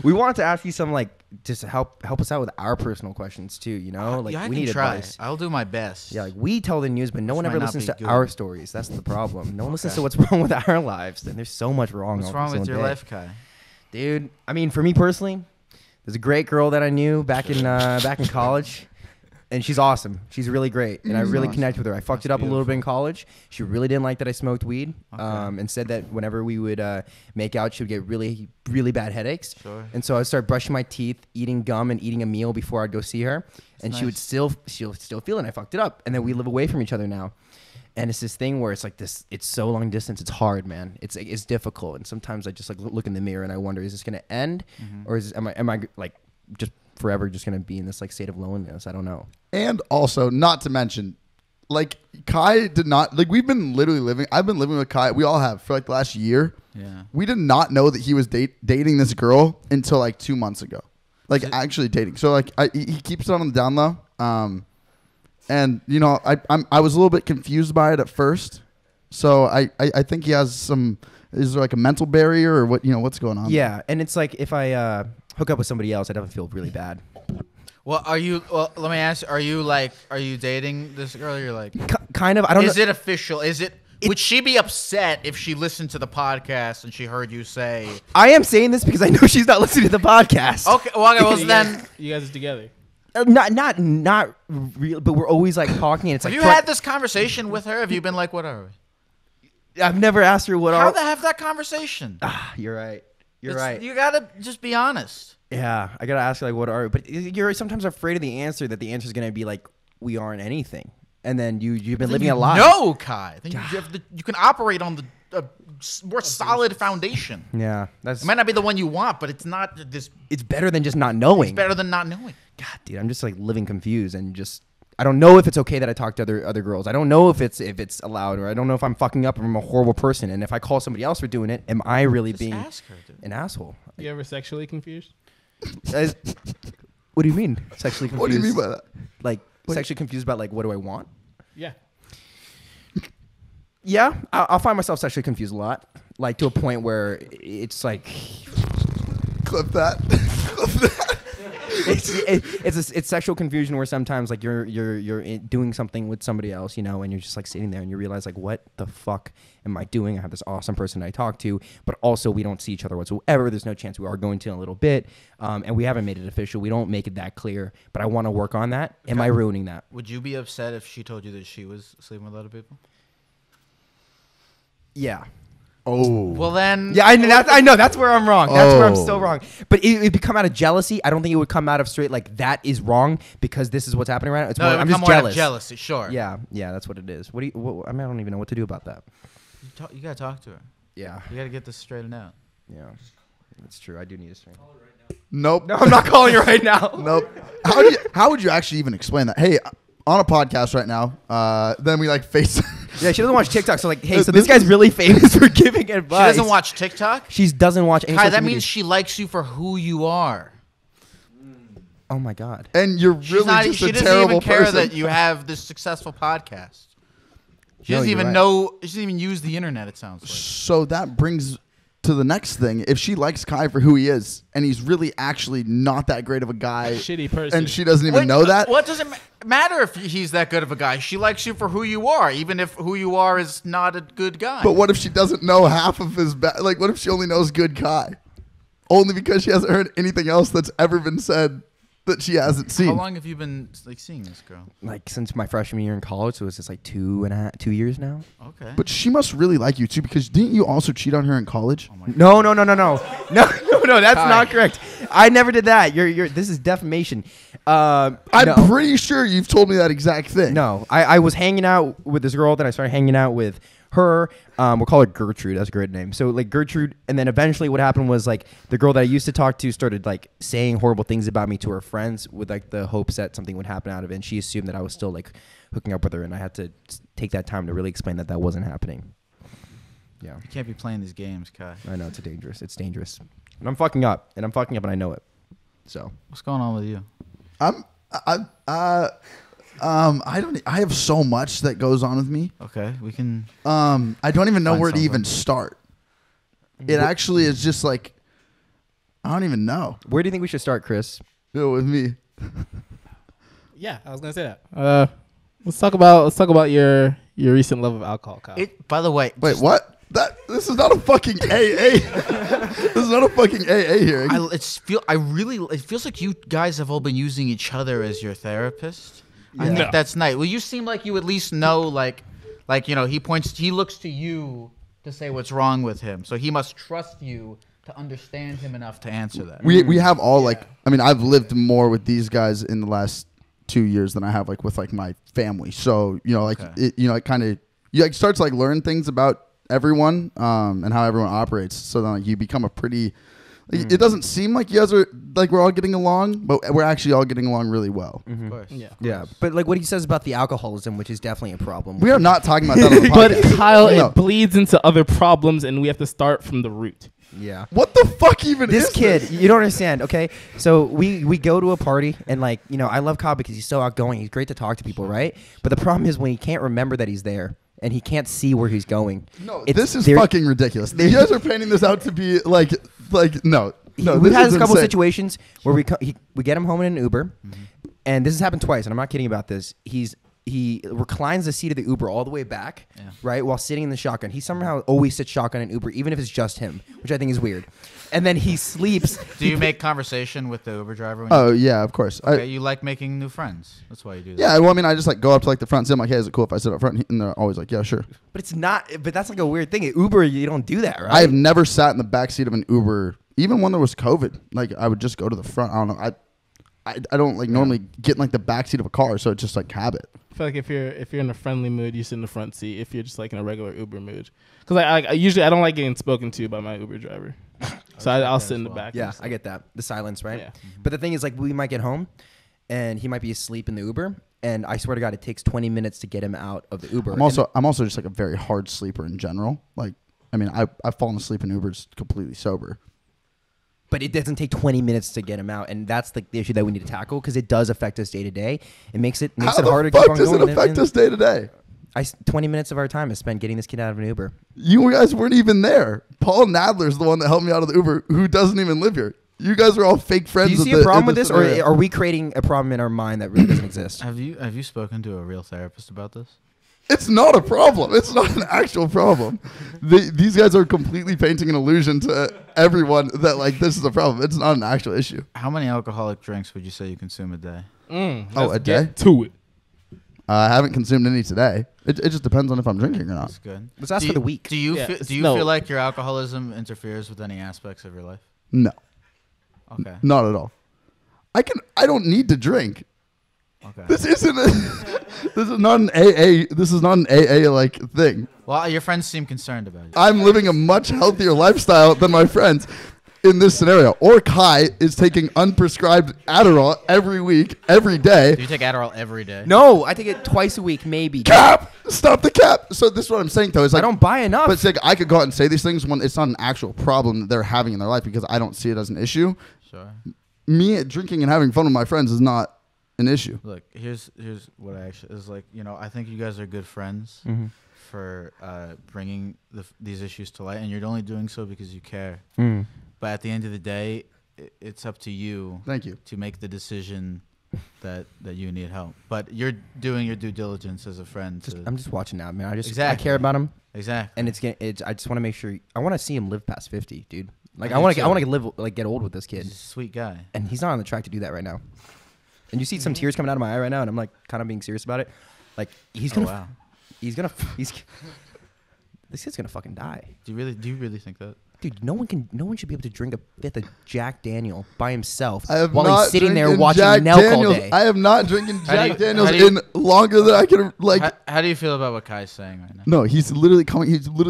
We wanted to ask you some like just help us out with our personal questions too. You know, like yeah, we need advice. I'll do my best. Yeah, like we tell the news, but no one ever listens to good. our stories. That's the problem. No one listens to what's wrong with our lives, and there's so much wrong. What's wrong with your life, Kai? Dude, I mean, for me personally, there's a great girl that I knew back in college. And she's awesome. She's really great. And I really connect with her. I fucked it up a little bit in college. She really didn't like that I smoked weed. And said that whenever we would make out, she would get really, really bad headaches. Sure. And so I started brushing my teeth, eating gum, and eating a meal before I'd go see her. And she would she'll still feel it. And I fucked it up. And then we live away from each other now. And it's this thing where it's like this. It's so long distance. It's hard, man. It's difficult. And sometimes I just like look in the mirror and I wonder, is this gonna end, or am I like just forever just gonna be in this like state of loneliness? I don't know. And also, not to mention, like Kai did not like. I've been living with Kai. We all have for like the last year. Yeah. We did not know that he was dating this girl until like 2 months ago. Like actually dating. So like he keeps it on the down low. And you know I was a little bit confused by it at first. So I think he has some. Is there like a mental barrier or what? You know what's going on? Yeah, and it's like if I hook up with somebody else, I'd have to feel really bad. Well, let me ask. Are you dating this girl? You're like, kind of. I don't know. Is it official? Would she be upset if she listened to the podcast and she heard you say? I am saying this because I know she's not listening to the podcast. Okay. Well, then you guys are together. Not real, but we're always like talking. And it's have like you had this conversation with her? Have you been like, what are we? I've never asked her what. How to have that conversation? You're right. You're right. You gotta just be honest. Yeah, I gotta ask her like, what are we? But you're sometimes afraid of the answer, that the answer is gonna be like, we aren't anything, and then you've been living a lie. No, Kai. Then you can operate on the more solid foundation. Yeah, it might not be the one you want, but it's not this. It's better than just not knowing. It's better than not knowing. God, dude, I'm just like living confused and just. I don't know if it's okay that I talk to other girls. I don't know if it's allowed, or I don't know if I'm fucking up or I'm a horrible person. And if I call somebody else for doing it, am I really just being ask her, an asshole? You ever sexually confused? What do you mean sexually confused? What do you mean by that? Like sexually confused about like what do I want? Yeah. Yeah, I'll find myself sexually confused a lot, like to a point where it's like clip that. Clip that. It's sexual confusion where sometimes like you're doing something with somebody else, you know, and you're just like sitting there and you realize like, what the fuck am I doing? I have this awesome person I talk to, but also we don't see each other whatsoever. There's no chance we are going to in a little bit, and we haven't made it official. We don't make it that clear, but I want to work on that. Am I ruining that? Would you be upset if she told you that she was sleeping with other people? Yeah. Oh. Well then. Yeah, I know that's where I'm wrong. That's where I'm still wrong. But it would come out of jealousy. I don't think it would come out of straight like that is wrong because this is what's happening right now. It's more, I'm just jealous. Out of jealousy, sure. Yeah, that's what it is. I mean, I don't even know what to do about that. You gotta talk to her. Yeah. You gotta get this straightened out. Yeah, that's true. I do need to straighten. Nope. No, I'm not calling her right now. Nope. How would you actually even explain that? Hey, on a podcast right now. Then we like face. Yeah, she doesn't watch TikTok. So like, hey, so this guy's really famous for giving advice. She doesn't watch TikTok? She doesn't watch any Kai, social that media. means she likes you for who you are. Oh my God. And you're really just a terrible person. She doesn't even care that you have this successful podcast. She doesn't even know. She doesn't even use the internet, it sounds like. So that brings to the next thing. If she likes Kai for who he is, and he's really actually not that great of a guy, shitty person, and she doesn't even know that. What does it matter if he's that good of a guy? She likes you for who you are, even if who you are is not a good guy. But what if she doesn't know half of his like? What if she only knows good Kai? Only because she hasn't heard anything else that's ever been said that she hasn't seen. How long have you been like seeing this girl? Like since my freshman year in college, so it's just like 2 years now. Okay. But she must really like you too, because didn't you also cheat on her in college? Oh no, that's not correct. I never did that. This is defamation. I'm pretty sure you've told me that exact thing. No, I was hanging out with this girl, then I started hanging out with her. We'll call her Gertrude. That's a great name. So like Gertrude, and then eventually what happened was like the girl that I used to talk to started like saying horrible things about me to her friends with like the hopes that something would happen out of it. And she assumed that I was still like hooking up with her, and I had to take that time to really explain that wasn't happening. Yeah. You can't be playing these games, Kai. I know, it's dangerous. It's dangerous. And I'm fucking up, and I know it. So what's going on with you? I have so much that goes on with me. Okay, we can. I don't even know where to even start. It actually is just like, I don't even know. Where do you think we should start, Chris? Yo, with me. Yeah, I was gonna say that. Let's talk about your recent love of alcohol, Kyle. By the way, Wait, what? This is not a fucking AA. This is not a fucking AA here. it feels like you guys have all been using each other as your therapist. I think that's nice. Well, you seem like you at least know, like he looks to you to say what's wrong with him, so he must trust you to understand him enough to answer that. We have all I've lived more with these guys in the last 2 years than I have with my family. So it kind of start to learn things about everyone and how everyone operates. So then you become a pretty. It doesn't seem like you guys are we're all getting along, but we're actually all getting along really well. Of course. Yeah, but what he says about the alcoholism, which is definitely a problem. We are not talking about that on the podcast. But Kyle, No. it bleeds into other problems, and we have to start from the root. Yeah. What the fuck even This is kid, this? you don't understand, okay? So we go to a party, and I love Kyle because he's so outgoing. He's great to talk to people, right? But the problem is when he can't remember that he's there, and he can't see where he's going. No, this is fucking ridiculous. You guys are painting this out to be no. We've this had is a couple insane. situations where we get him home in an Uber, and this has happened twice, and I'm not kidding about this. He reclines the seat of the Uber all the way back, right, while sitting in the shotgun. He somehow always sits shotgun in Uber, even if it's just him, which I think is weird. And then he sleeps. Do you make conversation with the Uber driver? Oh yeah, of course. Okay, you like making new friends. That's why you do that. Yeah, well, I just go up to the front, sit. I'm like, hey, is it cool if I sit up front? And they're always like, yeah, sure. But it's not. But that's a weird thing. At Uber, you don't do that, right? I have never sat in the back seat of an Uber, even when there was COVID. I would just go to the front. I don't know. I don't normally get in the back seat of a car, so it's just habit. I feel like if you're in a friendly mood, you sit in the front seat. If you're just in a regular Uber mood, because I usually I don't like getting spoken to by my Uber driver, so I'll sit in the back. Yeah, I get that. The silence, right? Yeah. But the thing is, we might get home, and he might be asleep in the Uber, and I swear to God, it takes 20 minutes to get him out of the Uber. I'm also just a very hard sleeper in general. I've fallen asleep in Ubers completely sober. But it doesn't take 20 minutes to get him out, and that's the issue that we need to tackle because it does affect us day to day. It makes it harder to keep on going. How the fuck does it affect us day to day? 20 minutes of our time is spent getting this kid out of an Uber. You guys weren't even there. Paul Nadler's the one that helped me out of the Uber, who doesn't even live here. You guys are all fake friends. Do you see a problem with this, or are we creating a problem in our mind that really doesn't exist? Have you spoken to a real therapist about this? It's not a problem. It's not an actual problem. These guys are completely painting an illusion to everyone that this is a problem. It's not an actual issue. How many alcoholic drinks would you say you consume a day? A day? Get to it. I haven't consumed any today. It just depends on if I'm drinking or not. That's good. Let's ask for the week. Do you Yeah, feel like your alcoholism interferes with any aspects of your life? No, Okay. not at all. I don't need to drink. Okay. This isn't. This is not an AA. This is not an AA thing. Well, your friends seem concerned about it. I'm living a much healthier lifestyle than my friends in this scenario. Or Kai is taking unprescribed Adderall every week, every day. Do you take Adderall every day? No, I take it twice a week, maybe. Cap! Stop the cap! So this is what I'm saying, though. Is I don't buy enough. But it's I could go out and say these things when it's not an actual problem that they're having in their life because I don't see it as an issue. Sure. Me drinking and having fun with my friends is not an issue. Look, here's what I actually is I think you guys are good friends for bringing these issues to light, and you're only doing so because you care. But at the end of the day, it's up to you. Thank you. To make the decision that you need help. But you're doing your due diligence as a friend. I'm just watching out, man. Exactly. I care about him, Exactly. and I just want to make sure. I want to see him live past 50, dude. I want to live get old with this kid. He's a sweet guy. And he's not on the track to do that right now. And you see some tears coming out of my eye right now, and I'm kind of being serious about it. He's gonna, this kid's gonna fucking die. Do you really think that? Dude, no one should be able to drink a fifth of Jack Daniel by himself I have while not he's sitting there drinking watching Jack Nelk Daniels. all day. I have not drinking How do Jack you- Daniels how do you- in longer than I can How do you feel about what Kai's saying right now? No, he's literally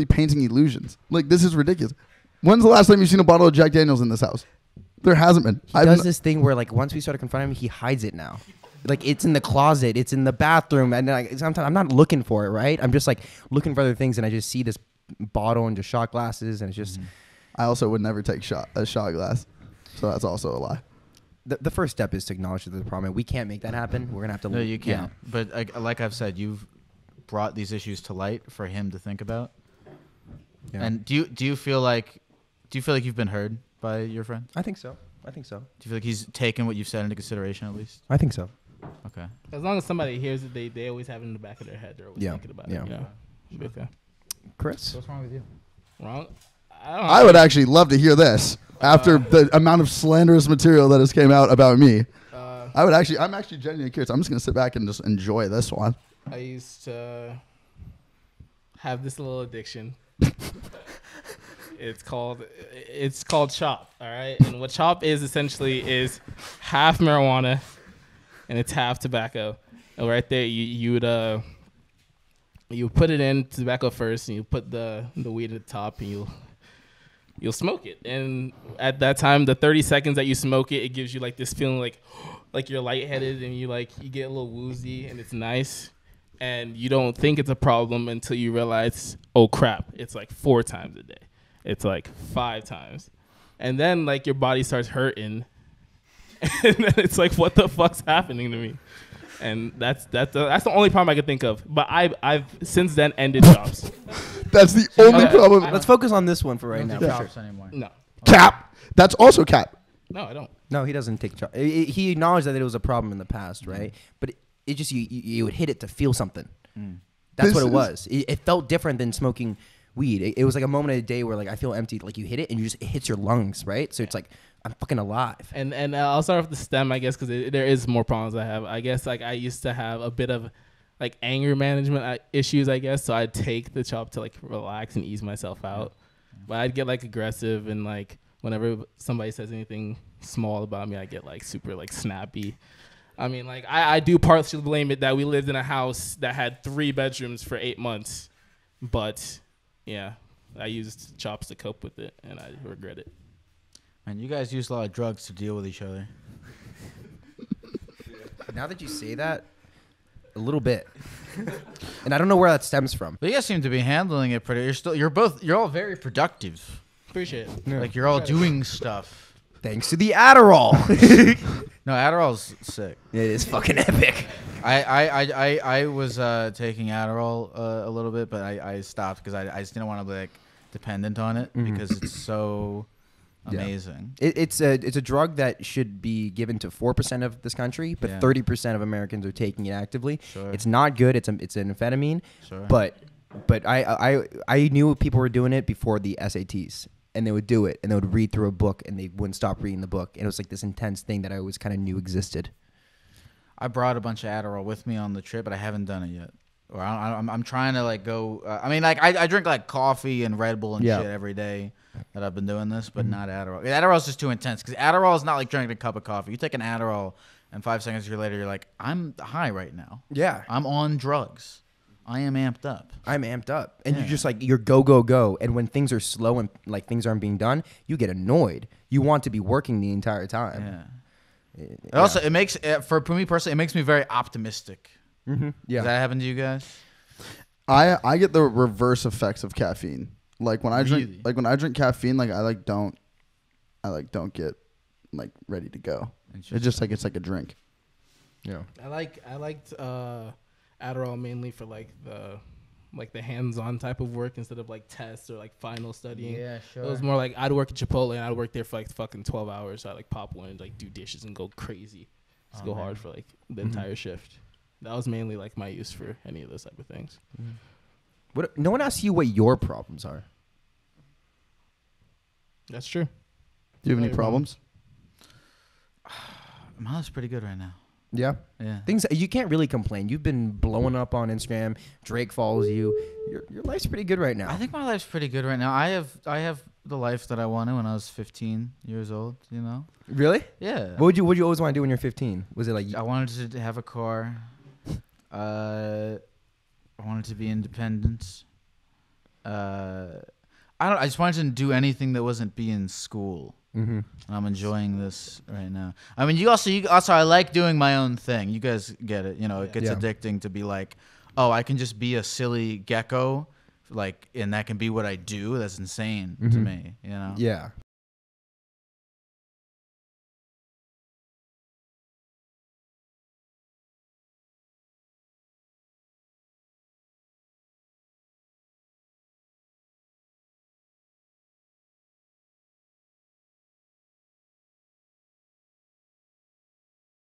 painting illusions. This is ridiculous. When's the last time you've seen a bottle of Jack Daniels in this house? There hasn't been. He does this thing where once we started confronting him, he hides it now. It's in the closet, it's in the bathroom, and sometimes I'm not looking for it, right? I'm just looking for other things, and I just see this bottle and just shot glasses, and it's just. I also would never take a shot glass, so that's also a lie. The first step is to acknowledge that there's a problem, and we can't make that happen. We're gonna have to. No, you can't. But like I've said, you've brought these issues to light for him to think about. Yeah. And do you feel like you've been heard by your friend? I think so. I think so. Do you feel like he's taken what you've said into consideration at least? I think so. Okay. As long as somebody hears it, they always have it in the back of their head. They're always thinking about it. You know? Okay. Chris? What's wrong with you? Wrong. I don't know. I would actually love to hear this after the amount of slanderous material that has came out about me. I'm actually genuinely curious. I'm just gonna sit back and just enjoy this one. I used to have this little addiction. It's called chop. All right, and what chop is essentially is half marijuana and it's half tobacco. And right there, you would put it in tobacco first, and you put the weed at the top, and you'll smoke it. And at that time, the 30 seconds that you smoke it, it gives you like this feeling like you're lightheaded and you get a little woozy, and it's nice. And you don't think it's a problem until you realize, oh crap, it's like 4 times a day. It's like 5 times. And then like your body starts hurting. And then it's like, what the fuck's happening to me? And that's the only problem I could think of. But I've since then ended chops. That's the only problem. Let's focus on this one for right now. Do chops anymore. No. Cap. That's also cap. No, I don't. No, he doesn't take chops. He acknowledged that it was a problem in the past, right? But it just you would hit it to feel something. That's what it was. It felt different than smoking weed. It was like a moment of the day where like I feel empty. Like you hit it and it hits your lungs, right? So it's like I'm fucking alive. And I'll start with the stem, I guess, because there is more problems I have. I guess like I used to have a bit of like anger management issues, I guess. So I'd take the chop to like relax and ease myself out. But I'd get like aggressive, and like whenever somebody says anything small about me, I get like super like snappy. I mean, like I do partially blame it that we lived in a house that had 3 bedrooms for 8 months. But yeah, I used chops to cope with it, and I regret it. Man, you guys use a lot of drugs to deal with each other. Now that you say that, a little bit, and I don't know where that stems from. But you guys seem to be handling it pretty. You're all very productive. Appreciate it. Yeah. Like you're all doing stuff. Thanks to the Adderall. No, Adderall's sick. It is fucking epic. I was taking Adderall a little bit, but I stopped because I just didn't want to be like dependent on it because it's so amazing. It's a drug that should be given to 4% of this country, but 30% of Americans are taking it actively. Sure. It's not good. It's an amphetamine. Sure. But I knew people were doing it before the SATs. And they would do it, and they would read through a book, and they wouldn't stop reading the book. And it was like this intense thing that I always kind of knew existed. I brought a bunch of Adderall with me on the trip, but I haven't done it yet. Or I'm trying to like go. I mean, like I drink like coffee and Red Bull and shit every day that I've been doing this, but not Adderall. Adderall's just too intense because Adderall is not like drinking a cup of coffee. You take an Adderall, and 5 seconds later, you're like, I'm high right now. Yeah, I'm on drugs. I am amped up. I'm amped up. And you're just like, you're go. And when things are slow and like things aren't being done, you get annoyed. You want to be working the entire time. Yeah. Also, it makes, for me personally, it makes me very optimistic. Mm-hmm. Yeah. Does that happen to you guys? I get the reverse effects of caffeine. Like when I drink, Really? like when I drink caffeine, like I don't get like ready to go. It's just like it's like a drink. Yeah. I liked Adderall mainly for like the hands-on type of work instead of like tests or like final studying. Yeah, sure. It was more like I'd work at Chipotle and I'd work there for like fucking 12 hours. So I'd like pop one and like do dishes and go crazy. Just go hard for like the entire shift. That was mainly like my use for any of those type of things. What? No one asks you what your problems are. That's true. Do you have any problems? My life's pretty good right now. Yeah. Yeah. Things you can't really complain. You've been blowing up on Instagram. Drake follows you. Your life's pretty good right now. I think my life's pretty good right now. I have the life that I wanted when I was 15 years old, you know? Really? Yeah. What would you always want to do when you're 15? Was it like I wanted to have a car. I wanted to be independent. I just wanted to do anything that wasn't be in school. Mm-hmm. And I'm enjoying this right now. I mean, you also I like doing my own thing. You guys get it. You know, it gets addicting to be like, oh, I can just be a silly gecko, like, and that can be what I do. That's insane to me. You know. Yeah.